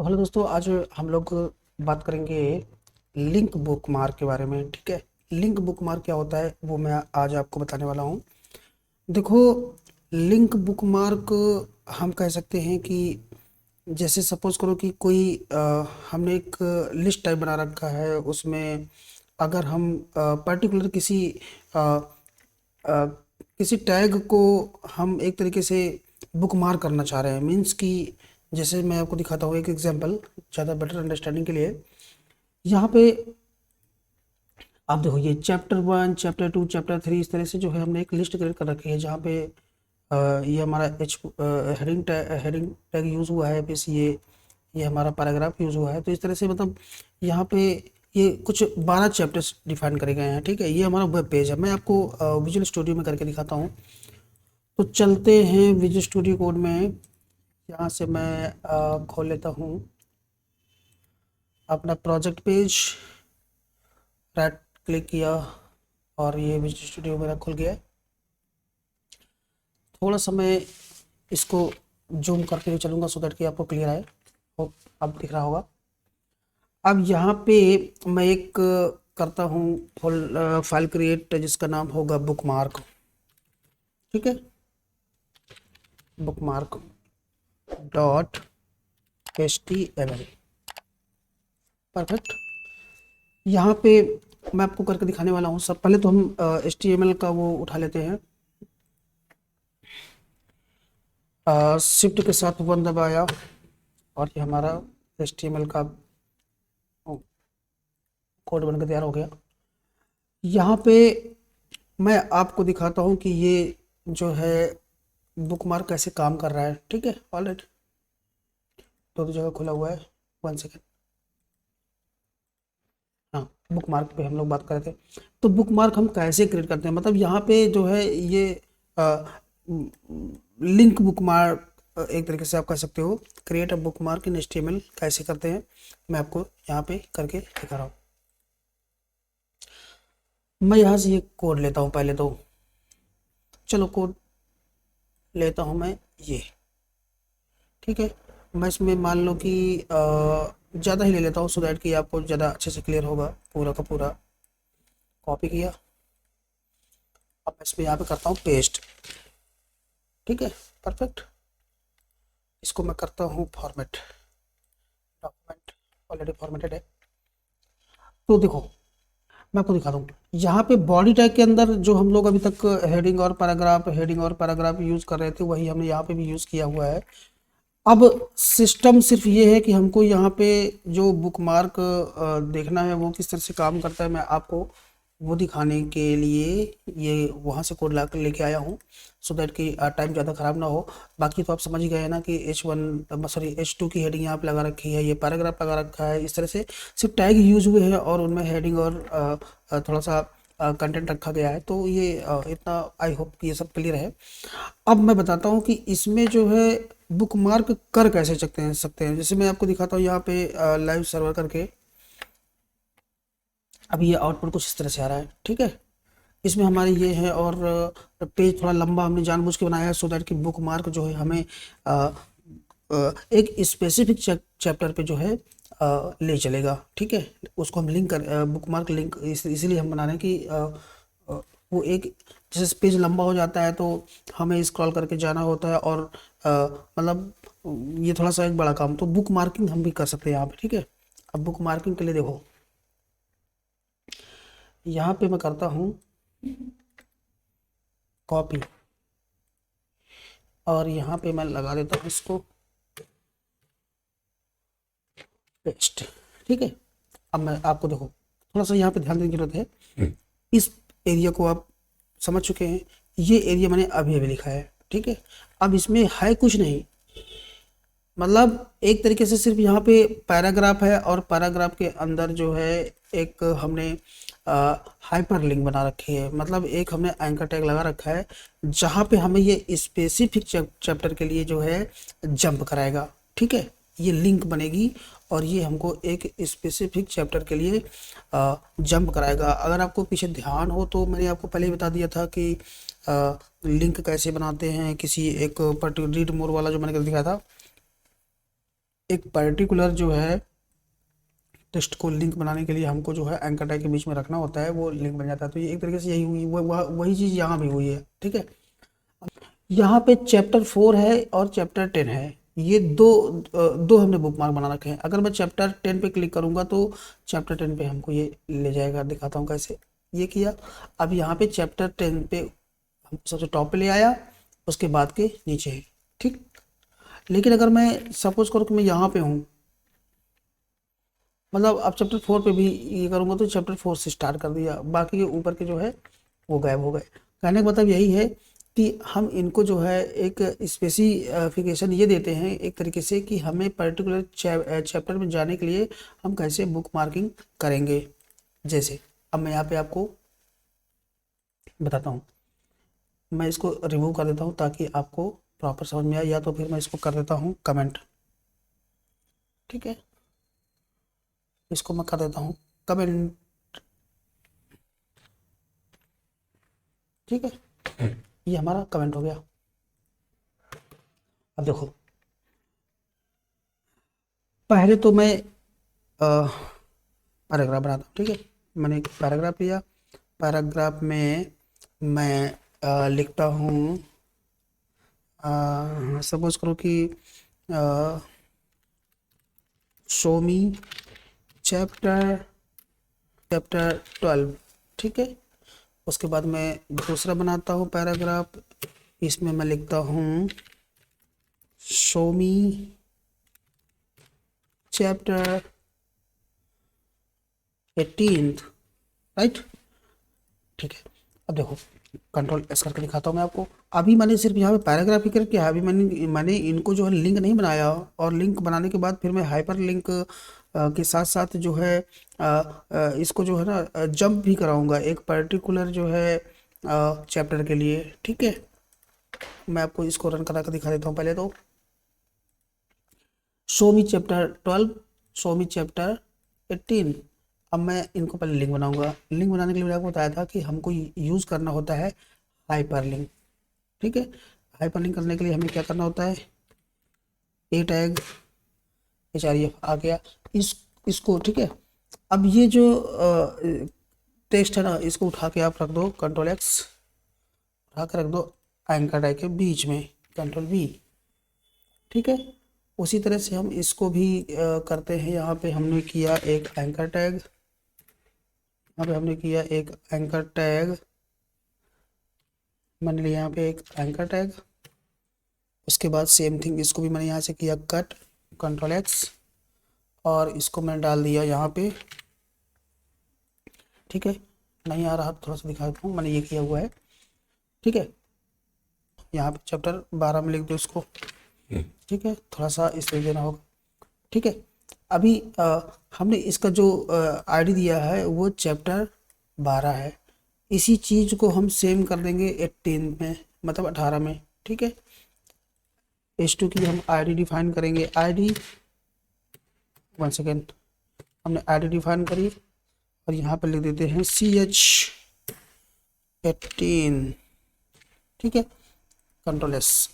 तो हेलो दोस्तों, आज हम लोग बात करेंगे लिंक बुकमार्क के बारे में। ठीक है, लिंक बुकमार्क क्या होता है वो मैं आज आपको बताने वाला हूँ। देखो, लिंक बुकमार्क हम कह सकते हैं कि जैसे सपोज करो कि कोई हमने एक लिस्ट टाइप बना रखा है। उसमें अगर हम पर्टिकुलर अ, अ, किसी टैग को हम एक तरीके से बुकमार्क करना चाह रहे हैं, मीन्स कि जैसे मैं आपको दिखाता हूँ एक एग्जांपल ज़्यादा बेटर अंडरस्टैंडिंग के लिए। यहाँ पे आप देखो, ये चैप्टर 1, चैप्टर 2, चैप्टर 3, इस तरह से जो है हमने एक लिस्ट क्रिएट कर रखी है जहाँ पे ये हमारा हेडिंग टैग यूज़ हुआ है। फिर ये हमारा पैराग्राफ यूज़ हुआ है। तो इस तरह से मतलब यहाँ पे ये कुछ 12 चैप्टर्स डिफाइन करे गए हैं। ठीक है, ये हमारा वेब पेज है। मैं आपको विजुअल स्टूडियो में करके दिखाता हूँ। तो चलते हैं विजुअल स्टूडियो कोड में। यहाँ से मैं खोल लेता हूँ अपना प्रोजेक्ट पेज, राइट क्लिक किया और ये विजुअल स्टूडियो मेरा खुल गया है। थोड़ा सा मैं इसको जूम करके भी चलूँगा सो दैट कि आपको क्लियर आए। होप अब दिख रहा होगा। अब यहाँ पे मैं एक करता हूँ फुल फाइल क्रिएट जिसका नाम होगा बुकमार्क। ठीक है, बुकमार्क .html। परफेक्ट। यहाँ पे मैं आपको करके दिखाने वाला हूँ। सब पहले तो हम HTML का वो उठा लेते हैं। शिफ्ट के साथ 1 दबाया और ये हमारा HTML का कोड बनकर तैयार हो गया। यहाँ पे मैं आपको दिखाता हूँ कि ये जो है बुकमार्क कैसे काम कर रहा है। ठीक है, ऑलराइट। दो जगह खुला हुआ है, 1 सेकेंड। हाँ, बुकमार्क पे हम लोग बात कर रहे थे। तो बुकमार्क हम कैसे क्रिएट करते हैं, मतलब यहाँ पे जो है ये लिंक बुकमार्क एक तरीके से आप कह सकते हो। Create a bookmark in HTML कैसे करते हैं मैं आपको यहाँ पे करके दिखा रहा हूँ। मैं यहाँ से ये कोड लेता हूँ पहले तो। चलो, कोड लेता हूँ मैं ये। ठीक है, मैं इसमें मान लो कि ज़्यादा ही ले लेता हूँ सो दैट कि आपको ज़्यादा अच्छे से क्लियर होगा। पूरा का पूरा कॉपी किया। अब मैं इसमें यहाँ पे करता हूँ पेस्ट। ठीक है, परफेक्ट। इसको मैं करता हूँ फॉर्मेट। डॉक्यूमेंट ऑलरेडी फॉर्मेटेड है। तो देखो, मैं आपको दिखा दूँ यहाँ पे बॉडी टैग के अंदर जो हम लोग अभी तक हेडिंग और पैराग्राफ यूज़ कर रहे थे, वही हमने यहाँ पे भी यूज़ किया हुआ है। अब सिस्टम सिर्फ ये है कि हमको यहाँ पे जो बुकमार्क देखना है वो किस तरह से काम करता है। मैं आपको वो दिखाने के लिए ये वहाँ से कोड ला कर लेके आया हूँ सो दैट कि टाइम ज़्यादा ख़राब ना हो। बाकी तो आप समझ ही गए ना कि H2 की हेडिंग यहाँ पे लगा रखी है, ये पैराग्राफ लगा रखा है। इस तरह से सिर्फ टैग यूज हुए हैं और उनमें हेडिंग और थोड़ा सा कंटेंट रखा गया है। तो ये इतना आई होप कि ये सब क्लियर है। अब मैं बताता हूँ कि इसमें जो है बुकमार्क कर कैसे सकते हैं। जैसे मैं आपको दिखाता हूँ यहाँ पे लाइव सर्वर करके। अब ये आउटपुट कुछ इस तरह से आ रहा है। ठीक है, इसमें हमारे ये है और पेज थोड़ा लंबा हमने जानबूझ के बनाया है सो दैट कि बुकमार्क जो है हमें एक स्पेसिफिक चैप्टर पे जो है ले चलेगा। ठीक है, उसको हम लिंक कर बुकमार्क लिंक इसीलिए हम बना रहे हैं कि वो एक जैसे पेज लंबा हो जाता है तो हमें स्क्रॉल करके जाना होता है और मतलब ये थोड़ा सा एक बड़ा काम। तो बुक मार्किंग हम भी कर सकते हैं यहाँ पे। ठीक है, अब बुक मार्किंग के लिए देखो, यहाँ पे मैं करता हूँ कॉपी और यहाँ पे मैं लगा देता हूँ इसको पेस्ट। ठीक है, अब मैं आपको देखो थोड़ा सा यहाँ पे ध्यान देने की जरूरत है। इस एरिया को आप समझ चुके हैं। ये एरिया मैंने अभी अभी लिखा है। ठीक है, अब इसमें है कुछ नहीं, मतलब एक तरीके से सिर्फ यहाँ पे पैराग्राफ है और पैराग्राफ के अंदर जो है एक हमने हाइपर लिंक बना रखी है। मतलब एक हमने एंकर टैग लगा रखा है जहाँ पे हमें ये स्पेसिफिक चैप्टर के लिए जो है जंप कराएगा। ठीक है, ये लिंक बनेगी और ये हमको एक स्पेसिफिक चैप्टर के लिए जंप कराएगा। अगर आपको पीछे ध्यान हो तो मैंने आपको पहले ही बता दिया था कि लिंक कैसे बनाते हैं किसी एक पर्टिकुलर रीड मोर वाला जो मैंने कर दिखाया था। एक पर्टिकुलर जो है टेक्स्ट को लिंक बनाने के लिए हमको जो है एंकर टैग के बीच में रखना होता है, वो लिंक बन जाता है। तो ये एक तरीके से यही हुई, वही चीज़ यहाँ भी हुई है, ठीक है। यहाँ पे चैप्टर 4 है और चैप्टर 10 है, ये दो हमने बुक मार्क बना रखे हैं। अगर मैं चैप्टर 10 पे क्लिक करूँगा तो चैप्टर 10 पे हमको ये ले जाएगा, दिखाता हूँ कैसे। ये किया, अब यहाँ पे चैप्टर 10 पे हम सबसे टॉप पे ले आया, उसके बाद के नीचे है, ठीक। लेकिन अगर मैं सपोज करो कि मैं यहाँ पे हूँ, मतलब अब चैप्टर 4 पे भी ये करूँगा तो चैप्टर 4 से स्टार्ट कर दिया, बाकी के ऊपर के जो है वो गायब हो गए। कहने का मतलब यही है कि हम इनको जो है एक स्पेसिफिकेशन ये देते हैं एक तरीके से कि हमें पर्टिकुलर चैप्टर में जाने के लिए हम कैसे बुक मार्किंग करेंगे। जैसे अब मैं यहाँ पे आपको बताता हूँ, मैं इसको रिमूव कर देता हूँ ताकि आपको प्रॉपर समझ में आए, या तो फिर मैं इसको कर देता हूँ कमेंट, ठीक है। इसको मैं कर देता हूँ कमेंट, ठीक है। ये हमारा कमेंट हो गया। अब देखो, पहले तो मैं पैराग्राफ बनाता हूँ, ठीक है। मैंने एक पैराग्राफ लिया, पैराग्राफ में मैं लिखता हूँ, सपोज करो कि शो मी चैप्टर 12, ठीक है। उसके बाद मैं दूसरा बनाता हूँ पैराग्राफ, इसमें मैं लिखता हूँ शो मी चैप्टर 18, राइट, ठीक है। अब देखो, कंट्रोल एस करके दिखाता हूँ मैं आपको। अभी मैंने सिर्फ यहाँ पे पैराग्राफ ही करके, अभी मैंने इनको जो है लिंक नहीं बनाया, और लिंक बनाने के बाद फिर मैं हाइपर लिंक के साथ साथ जो है इसको जो है ना जंप भी कराऊंगा एक पर्टिकुलर जो है चैप्टर के लिए, ठीक है। मैं आपको इसको रन करा कर दिखा देता हूँ। पहले तो शो मी चैप्टर 12, शो मी चैप्टर 18। अब मैं इनको पहले लिंक बनाऊंगा। लिंक बनाने के लिए मैंने आपको बताया था कि हमको यूज़ करना होता है हाइपर लिंक, ठीक है। हाइपर लिंक करने के लिए हमें क्या करना होता है, ए टैग HREF आ गया, इसको, ठीक है। अब ये जो टेक्स्ट है ना, इसको उठा के आप रख दो, कंट्रोल X उठा के रख दो एंकर टैग के बीच में, कंट्रोल V, ठीक है। उसी तरह से हम इसको भी करते हैं। यहाँ पे हमने किया एक एंकर टैग, यहाँ पे हमने किया एक एंकर टैग, मैंने लिया यहाँ पे एक एंकर टैग। उसके बाद सेम थिंग इसको भी मैंने यहाँ से किया कट, कंट्रोल X, और इसको मैंने डाल दिया यहाँ पे, ठीक है। नहीं आ रहा, थोड़ा सा दिखा देता हूँ, मैंने ये किया हुआ है, ठीक है। यहाँ पे चैप्टर 12 में लिख दो इसको, ठीक है। थोड़ा सा स्पेस देना होगा, ठीक है। अभी हमने इसका जो आईडी दिया है वो चैप्टर 12 है। इसी चीज़ को हम सेम कर देंगे 18 में, मतलब 18 में, ठीक है। H2 की हम आईडी डिफाइन करेंगे, आईडी 1 सेकेंड, हमने आईडी डिफाइन करी और यहाँ पर लिख देते हैं CH18, ठीक है, कंट्रोल S।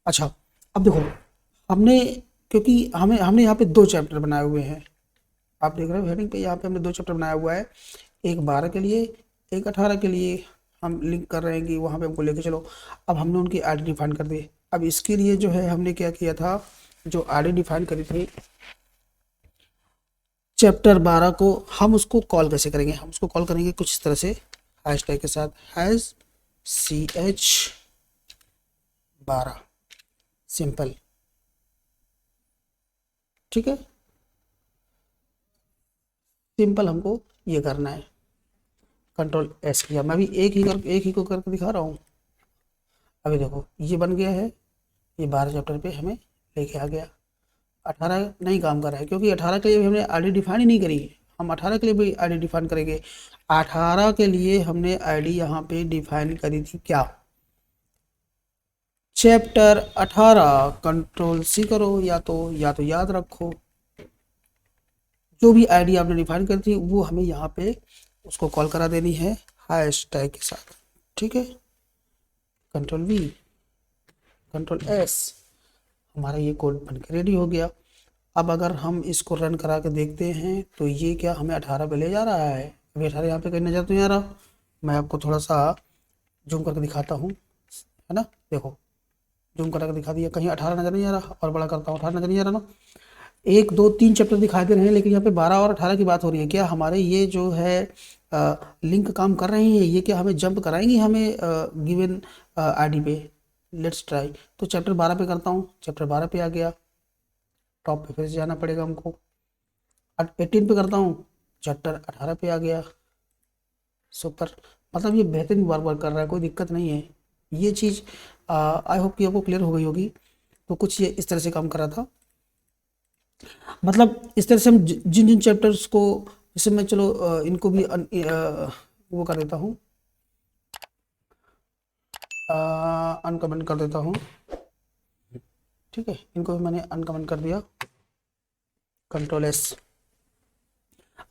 अच्छा, अब देखो, हमने क्योंकि हमने यहाँ पे 2 चैप्टर बनाए हुए हैं, आप देख रहे हो हेडिंग पे, यहाँ पे हमने 2 चैप्टर बनाया हुआ है, एक 12 के लिए, एक 18 के लिए। हम लिंक कर रहे हैं कि वहाँ पे हमको लेके चलो। अब हमने उनकी आईडी डिफाइन कर दी। अब इसके लिए जो है हमने क्या किया था, जो आईडी डिफाइन करी थी चैप्टर 12 को, हम उसको कॉल कैसे करेंगे, हम उसको कॉल करेंगे कुछ इस तरह से, हैश टैग के साथ, हैश CH12, सिंपल, ठीक है। सिंपल हमको ये करना है, कंट्रोल S किया। मैं भी एक ही को करके दिखा रहा हूँ। अभी देखो ये बन गया है, ये 12 चैप्टर पे हमें लेके आ गया। 18 नहीं काम कर रहा है क्योंकि 18 के लिए भी हमने आईडी डिफाइन ही नहीं करी। हम 18 के लिए भी आईडी डिफाइन करेंगे। 18 के लिए हमने आईडी यहाँ पे डिफाइन करी थी क्या, चैप्टर 18, कंट्रोल C करो, या तो याद रखो, जो भी आईडी आपने डिफाइन करी थी वो हमें यहाँ पे उसको कॉल करा देनी है हैश टैग के साथ, ठीक है। कंट्रोल V, कंट्रोल S, हमारा ये कोड बन के रेडी हो गया। अब अगर हम इसको रन करा के देखते हैं तो ये क्या हमें 18 पे ले जा रहा है। अभी 18 यहाँ पे कहीं नजर तो नहीं आ रहा। मैं आपको थोड़ा सा जूम करके दिखाता हूँ, है ना। देखो जूम करके दिखा दिया, कहीं 18 नजर नहीं आ रहा। और बड़ा करता हूँ, 18 नजर नहीं आ रहा ना। 1 2 3 चैप्टर दिखाई दे रहे हैं, लेकिन यहाँ पे 12 और 18 की बात हो रही है। क्या हमारे ये जो है लिंक काम कर रही है? ये क्या हमें जंप कराएंगी हमें गिवन आईडी पे? Let's try. तो चैप्टर 12 पे करता हूँ। चैप्टर 12 पे आ गया, टॉप पे फिर से जाना पड़ेगा हमको। 18 पे करता हूँ, चैप्टर 18 पे आ गया। सुपर, मतलब ये बेहतरीन बार बार कर रहा है, कोई दिक्कत नहीं है। ये चीज़ आई होप कि आपको क्लियर हो गई होगी। तो कुछ ये इस तरह से काम कर रहा था। मतलब इस तरह से हम जिन जिन चैप्टर्स को, जैसे मैं चलो इनको भी वो कर देता हूँ, अनकमेंट कर देता हूँ। ठीक है, इनको भी मैंने अनकमेंट कर दिया, कंट्रोल एस।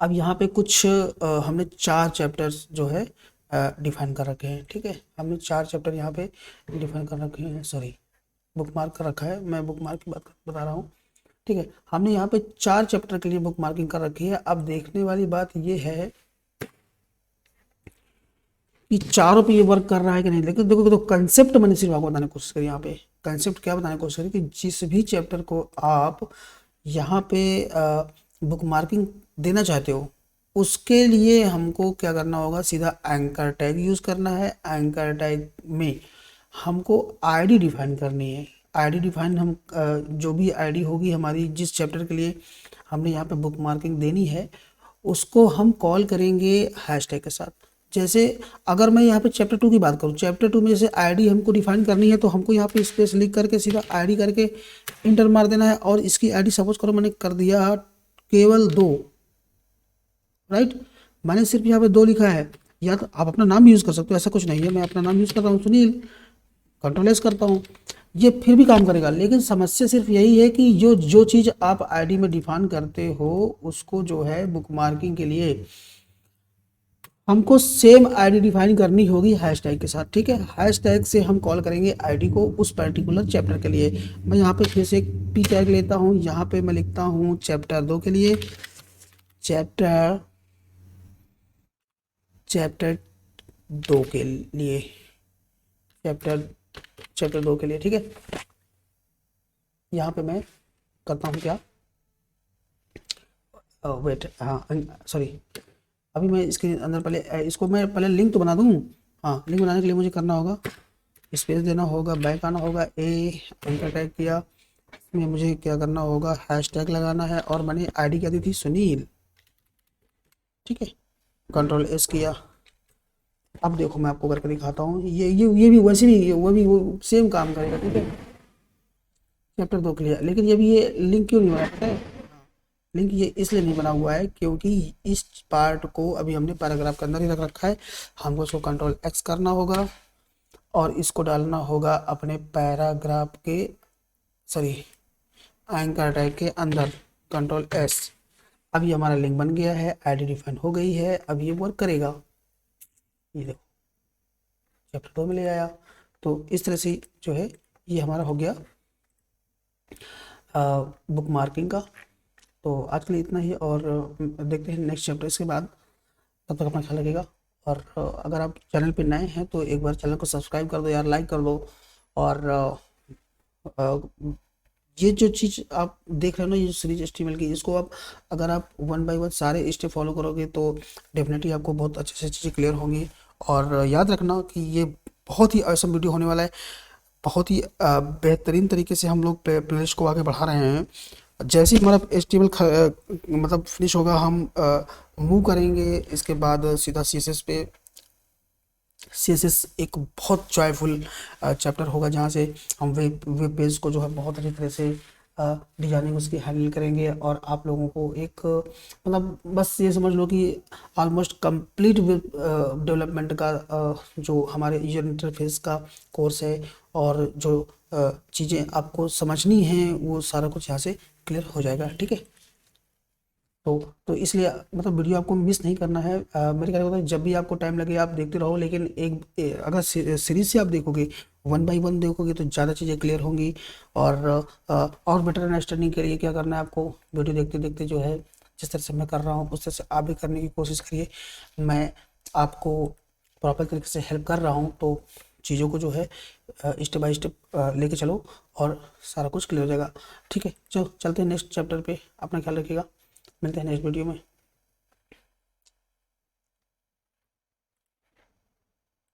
अब यहाँ पे कुछ हमने 4 चैप्टर्स जो है डिफाइन कर रखे हैं। ठीक है, हमने 4 चैप्टर यहाँ पे डिफाइन कर रखे हैं। सॉरी, बुक मार्क कर रखा है, मैं बुक मार्क की बात बता रहा हूँ। ठीक है, हमने यहाँ पे 4 चैप्टर के लिए बुक मार्किंग कर रखी है। अब देखने वाली बात ये है कि चारों पे ये वर्क कर रहा है कि नहीं। लेकिन देखो, तो कंसेप्ट मैंने सिर्फ आपको बताने की कोशिश करी। यहाँ पे कंसेप्ट क्या बताने की कोशिश करी कि जिस भी चैप्टर को आप यहाँ पे बुक मार्किंग देना चाहते हो, उसके लिए हमको क्या करना होगा, सीधा एंकर टैग यूज़ करना है। एंकर टैग में हमको आईडी डिफाइन करनी है। आईडी डिफाइन हम जो भी आईडी होगी हमारी, जिस चैप्टर के लिए हमने यहाँ पे बुक मार्किंग देनी है, उसको हम कॉल करेंगे हैशटैग के साथ। जैसे अगर मैं यहाँ पे चैप्टर 2 की बात करूँ, चैप्टर 2 में जैसे आईडी हमको डिफाइन करनी है, तो हमको यहाँ पे स्पेस लिख करके सीधा आईडी करके इंटर मार देना है। और इसकी आईडी सपोज करो मैंने कर दिया केवल 2, राइट। मैंने सिर्फ यहाँ पे 2 लिखा है। या तो आप अपना नाम यूज़ कर सकते हो, ऐसा कुछ नहीं है। मैं अपना नाम यूज़ कर रहा हूँ, सुनील, कंट्रोल एस करता हूँ, ये फिर भी काम करेगा। लेकिन समस्या सिर्फ यही है कि जो जो चीज़ आप आईडी में डिफाइन करते हो, उसको जो है बुक मार्किंग के लिए हमको सेम आईडी डिफाइन करनी होगी हैशटैग के साथ। ठीक है, हैशटैग से हम कॉल करेंगे आईडी को उस पर्टिकुलर चैप्टर के लिए। मैं यहाँ पे फिर से एक पी टैग लेता हूँ। यहाँ पे मैं लिखता हूँ चैप्टर 2 के लिए, चैप्टर 2 के लिए, चैप्टर 2 के लिए। ठीक है, यहाँ पे मैं करता हूँ क्या, वेट, हाँ सॉरी, अभी मैं इसके अंदर पहले इसको मैं पहले लिंक तो बना दूँ। हाँ, लिंक बनाने के लिए मुझे करना होगा, स्पेस देना होगा, बैक आना होगा, एंटर टैग किया। इसमें मुझे क्या करना होगा, हैशटैग लगाना है। और मैंने आईडी क्या दी थी, सुनील। ठीक है, कंट्रोल एस किया। अब देखो मैं आपको करके दिखाता हूँ। ये भी वैसे भी वो सेम काम करेगा। ठीक है, चैप्टर 2 क्लियर। लेकिन ये लिंक क्यों नहीं बना, पता है? लिंक ये इसलिए नहीं बना हुआ है क्योंकि इस पार्ट को अभी हमने पैराग्राफ के अंदर ही रख रखा है। हमको इसको कंट्रोल एक्स करना होगा और इसको डालना होगा अपने पैराग्राफ के, सॉरी, एंकर टैग के अंदर, कंट्रोल एस। अभी हमारा लिंक बन गया है, आईडी डिफाइन हो गई है। अब ये वर्क करेगा। ये देखो चैप्टर 2 में ले आया। तो इस तरह से जो है ये हमारा हो गया बुक मार्किंग का। तो आज के लिए इतना ही, और देखते हैं नेक्स्ट चैप्टर इसके बाद। तब तक अपना ख्याल रखिएगा। और अगर आप चैनल पे नए हैं तो एक बार चैनल को सब्सक्राइब कर दो यार, लाइक कर दो। और ये जो चीज़ आप देख रहे हो ना, ये सीरीज HTML की, इसको आप अगर आप 1 बाय 1 सारे स्टेप फॉलो करोगे तो डेफिनेटली आपको बहुत अच्छे से चीज़ें क्लियर होंगी। और याद रखना कि ये बहुत ही awesome वीडियो होने वाला है। बहुत ही बेहतरीन तरीके से हम लोग प्लेलिस्ट को आगे बढ़ा रहे हैं। जैसे ही हमारा HTML मतलब फिनिश होगा, हम मूव करेंगे इसके बाद सीधा CSS पे। CSS एक बहुत जॉयफुल चैप्टर होगा, जहाँ से हम वेब पेज को जो है बहुत अच्छी तरह से डिजाइनिंग उसकी हैंडल करेंगे। और आप लोगों को एक मतलब बस ये समझ लो कि ऑलमोस्ट कंप्लीट वेब डेवलपमेंट का जो हमारे यूजर इंटरफेस का कोर्स है, और जो चीज़ें आपको समझनी हैं वो सारा कुछ यहाँ से क्लियर हो जाएगा। ठीक है, तो इसलिए मतलब वीडियो आपको मिस नहीं करना है। मेरे कहने का मतलब जब भी आपको टाइम लगे आप देखते रहो, लेकिन अगर सीरीज से आप देखोगे, वन बाय वन देखोगे तो ज़्यादा चीज़ें क्लियर होंगी। और बेटर अंडरस्टैंडिंग के लिए क्या करना है आपको, वीडियो देखते देखते जो है जिस तरह से मैं कर रहा हूँ उस तरह से आप भी करने की कोशिश करिए। मैं आपको प्रॉपर तरीके से हेल्प कर रहा हूँ, तो चीज़ों को जो है स्टेप बाय स्टेप लेके चलो और सारा कुछ क्लियर हो जाएगा। ठीक है, चलो चलते हैं नेक्स्ट चैप्टर पे। अपना ख्याल रखिएगा, मिलते हैं नेक्स्ट वीडियो में।